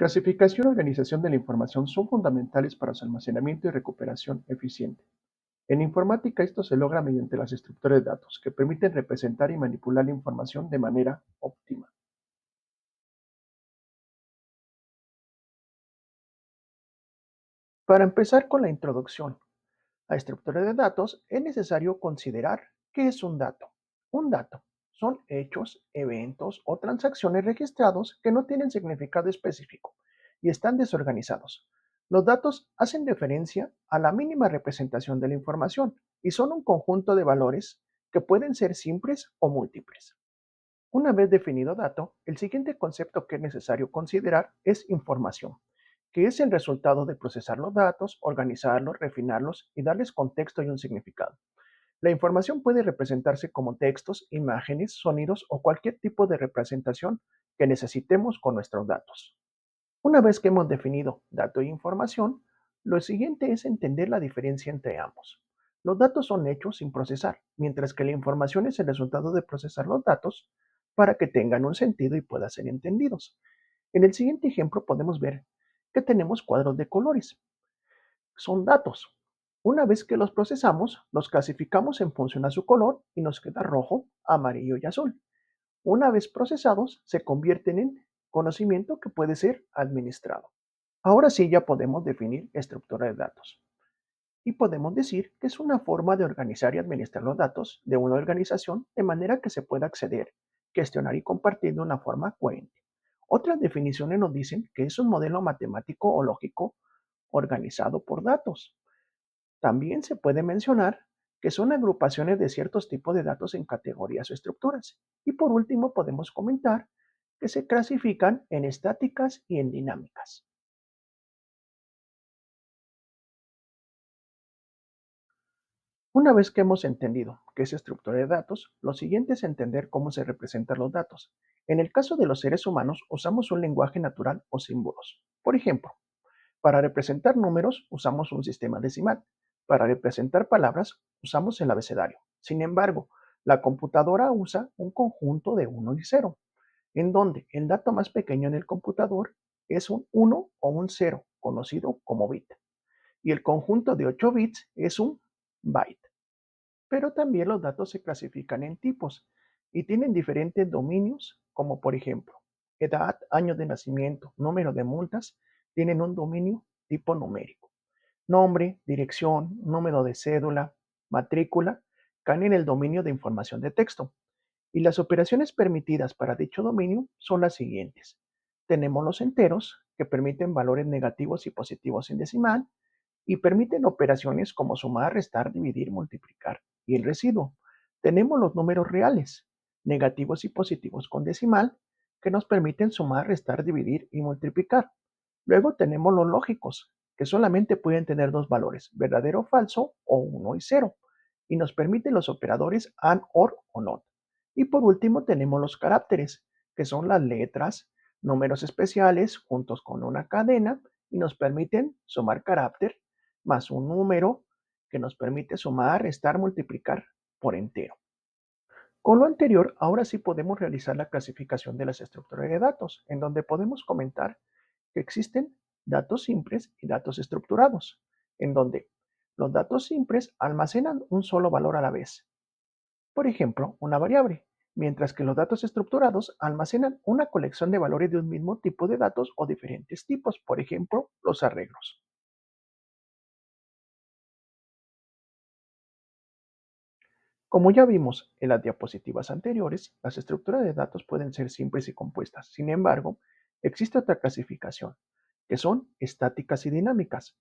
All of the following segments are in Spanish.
Clasificación y organización de la información son fundamentales para su almacenamiento y recuperación eficiente. En informática esto se logra mediante las estructuras de datos, que permiten representar y manipular la información de manera óptima. Para empezar con la introducción a estructura de datos, es necesario considerar qué es un dato. Un dato son hechos, eventos o transacciones registrados que no tienen significado específico y están desorganizados. Los datos hacen referencia a la mínima representación de la información y son un conjunto de valores que pueden ser simples o múltiples. Una vez definido dato, el siguiente concepto que es necesario considerar es información, que es el resultado de procesar los datos, organizarlos, refinarlos y darles contexto y un significado. La información puede representarse como textos, imágenes, sonidos o cualquier tipo de representación que necesitemos con nuestros datos. Una vez que hemos definido dato e información, lo siguiente es entender la diferencia entre ambos. Los datos son hechos sin procesar, mientras que la información es el resultado de procesar los datos para que tengan un sentido y puedan ser entendidos. En el siguiente ejemplo podemos ver que tenemos cuadros de colores. Son datos. Una vez que los procesamos, los clasificamos en función a su color y nos queda rojo, amarillo y azul. Una vez procesados, se convierten en conocimiento que puede ser administrado. Ahora sí ya podemos definir estructura de datos y podemos decir que es una forma de organizar y administrar los datos de una organización de manera que se pueda acceder, gestionar y compartir de una forma coherente. Otras definiciones nos dicen que es un modelo matemático o lógico organizado por datos. También se puede mencionar que son agrupaciones de ciertos tipos de datos en categorías o estructuras. Y por último podemos comentar que se clasifican en estáticas y en dinámicas. Una vez que hemos entendido qué es estructura de datos, lo siguiente es entender cómo se representan los datos. En el caso de los seres humanos, usamos un lenguaje natural o símbolos. Por ejemplo, para representar números usamos un sistema decimal. Para representar palabras usamos el abecedario. Sin embargo, la computadora usa un conjunto de uno y cero, en donde el dato más pequeño en el computador es un uno o un cero, conocido como bit, y el conjunto de 8 bits es un byte. Pero también los datos se clasifican en tipos y tienen diferentes dominios, como por ejemplo, edad, año de nacimiento, número de multas, tienen un dominio tipo numérico. Nombre, dirección, número de cédula, matrícula, caen en el dominio de información de texto. Y las operaciones permitidas para dicho dominio son las siguientes. Tenemos los enteros, que permiten valores negativos y positivos en decimal, y permiten operaciones como sumar, restar, dividir, multiplicar. Y el residuo. Tenemos los números reales, negativos y positivos con decimal, que nos permiten sumar, restar, dividir y multiplicar. Luego tenemos los lógicos, que solamente pueden tener dos valores, verdadero o falso o uno y cero, y nos permiten los operadores AND, OR o NOT. Y por último tenemos los caracteres, que son las letras, números especiales juntos con una cadena y nos permiten sumar carácter más un número que nos permite sumar, restar, multiplicar por entero. Con lo anterior, ahora sí podemos realizar la clasificación de las estructuras de datos, en donde podemos comentar que existen datos simples y datos estructurados, en donde los datos simples almacenan un solo valor a la vez, por ejemplo, una variable, mientras que los datos estructurados almacenan una colección de valores de un mismo tipo de datos o diferentes tipos, por ejemplo, los arreglos. Como ya vimos en las diapositivas anteriores, las estructuras de datos pueden ser simples y compuestas. Sin embargo, existe otra clasificación, que son estáticas y dinámicas.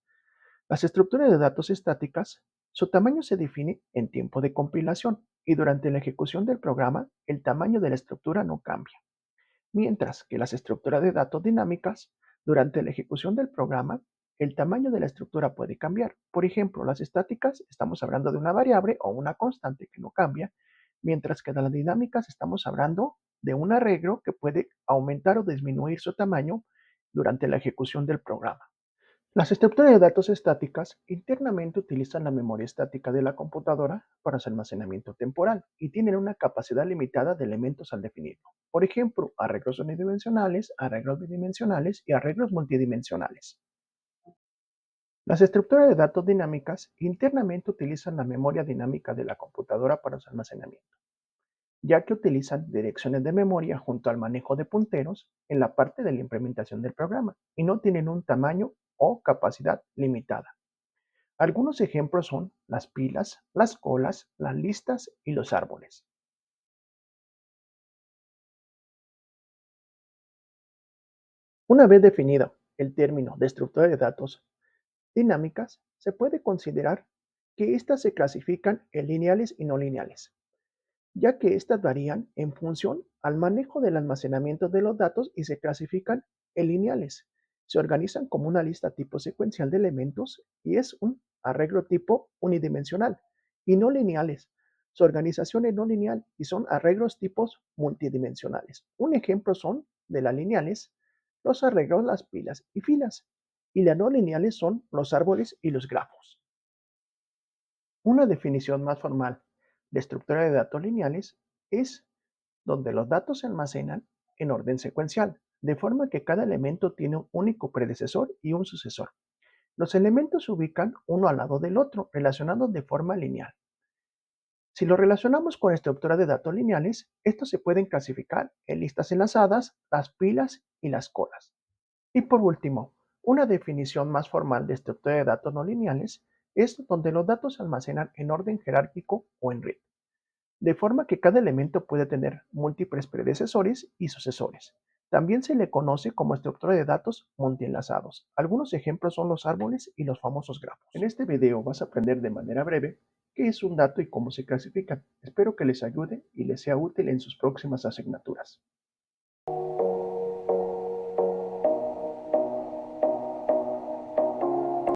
Las estructuras de datos estáticas, su tamaño se define en tiempo de compilación y durante la ejecución del programa, el tamaño de la estructura no cambia. Mientras que las estructuras de datos dinámicas, durante la ejecución del programa, el tamaño de la estructura puede cambiar. Por ejemplo, las estáticas estamos hablando de una variable o una constante que no cambia, mientras que de las dinámicas estamos hablando de un arreglo que puede aumentar o disminuir su tamaño durante la ejecución del programa. Las estructuras de datos estáticas internamente utilizan la memoria estática de la computadora para su almacenamiento temporal y tienen una capacidad limitada de elementos al definirlo. Por ejemplo, arreglos unidimensionales, arreglos bidimensionales y arreglos multidimensionales. Las estructuras de datos dinámicas internamente utilizan la memoria dinámica de la computadora para su almacenamiento, ya que utilizan direcciones de memoria junto al manejo de punteros en la parte de la implementación del programa y no tienen un tamaño o capacidad limitada. Algunos ejemplos son las pilas, las colas, las listas y los árboles. Una vez definido el término de estructura de datos dinámicas, se puede considerar que éstas se clasifican en lineales y no lineales, ya que éstas varían en función al manejo del almacenamiento de los datos y se clasifican en lineales. Se organizan como una lista tipo secuencial de elementos y es un arreglo tipo unidimensional, y no lineales. Su organización es no lineal y son arreglos tipos multidimensionales. Un ejemplo son de las lineales los arreglos, las pilas y filas, y las no lineales son los árboles y los grafos. Una definición más formal de estructura de datos lineales es donde los datos se almacenan en orden secuencial, de forma que cada elemento tiene un único predecesor y un sucesor. Los elementos se ubican uno al lado del otro, relacionados de forma lineal. Si lo relacionamos con estructuras de datos lineales, estos se pueden clasificar en listas enlazadas, las pilas y las colas. Y por último, una definición más formal de estructura de datos no lineales es donde los datos se almacenan en orden jerárquico o en red, de forma que cada elemento puede tener múltiples predecesores y sucesores. También se le conoce como estructura de datos multienlazados. Algunos ejemplos son los árboles y los famosos grafos. En este video vas a aprender de manera breve qué es un dato y cómo se clasifican. Espero que les ayude y les sea útil en sus próximas asignaturas.